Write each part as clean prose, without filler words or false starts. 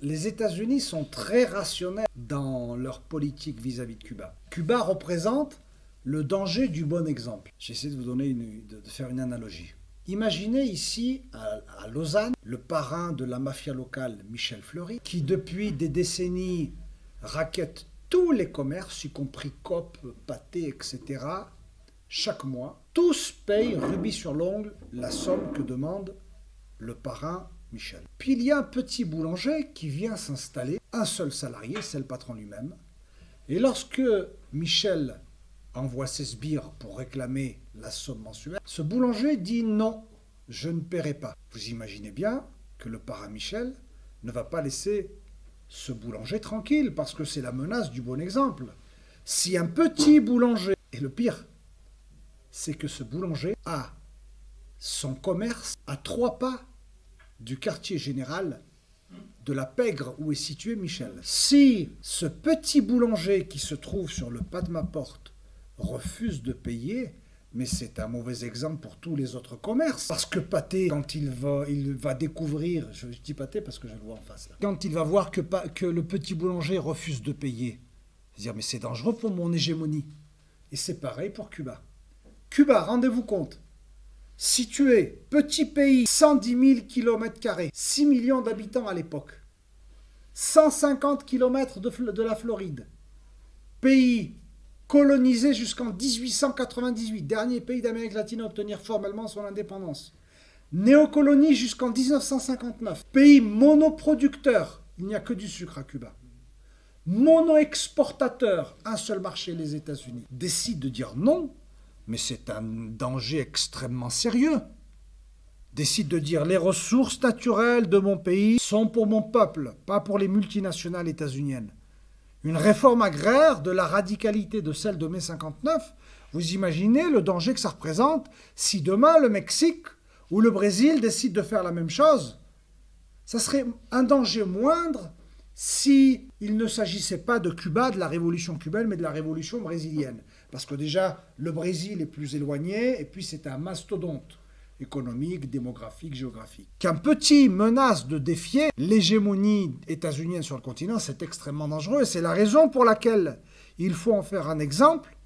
Les États-Unis sont très rationnels dans leur politique vis-à-vis de Cuba. Cuba représente le danger du bon exemple. J'essaie de vous donner de faire une analogie. Imaginez ici, à Lausanne, le parrain de la mafia locale, Michel Fleury, qui depuis des décennies raquette tous les commerces, y compris Coop, Pathé, etc., chaque mois. Tous payent rubis sur l'ongle la somme que demande le parrain Michel. Puis il y a un petit boulanger qui vient s'installer, un seul salarié, c'est le patron lui-même. Et lorsque Michel envoie ses sbires pour réclamer la somme mensuelle, ce boulanger dit non, je ne paierai pas. Vous imaginez bien que le parrain Michel ne va pas laisser ce boulanger tranquille, parce que c'est la menace du bon exemple. Si un petit boulanger, et le pire, c'est que ce boulanger a son commerce à 3 pas du quartier général de la Pègre où est situé Michel. Si ce petit boulanger qui se trouve sur le pas de ma porte refuse de payer, mais c'est un mauvais exemple pour tous les autres commerces. Parce que Pathé, quand il va découvrir, je dis Pathé parce que je le vois en face là, quand il va voir que le petit boulanger refuse de payer, il va dire mais c'est dangereux pour mon hégémonie. Et c'est pareil pour Cuba. Cuba, rendez-vous compte, situé, petit pays, 110 000 km², 6 millions d'habitants à l'époque, 150 km de la Floride, pays colonisé jusqu'en 1898, dernier pays d'Amérique latine à obtenir formellement son indépendance, néocolonie jusqu'en 1959, pays monoproducteur, il n'y a que du sucre à Cuba, mono-exportateur, un seul marché, les États-Unis, décide de dire non. Mais c'est un danger extrêmement sérieux. Décide de dire les ressources naturelles de mon pays sont pour mon peuple, pas pour les multinationales états-uniennes. Une réforme agraire de la radicalité de celle de mai 59, vous imaginez le danger que ça représente si demain le Mexique ou le Brésil décident de faire la même chose. Ça serait un danger moindre si il ne s'agissait pas de Cuba, de la révolution cubaine, mais de la révolution brésilienne. Parce que déjà, le Brésil est plus éloigné, et puis c'est un mastodonte économique, démographique, géographique. Qu'un petit menace de défier l'hégémonie états-unienne sur le continent, c'est extrêmement dangereux. C'est la raison pour laquelle il faut en faire un exemple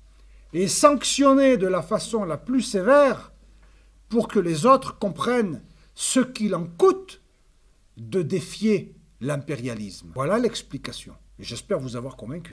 et sanctionner de la façon la plus sévère pour que les autres comprennent ce qu'il en coûte de défier l'impérialisme. Voilà l'explication. Et j'espère vous avoir convaincu.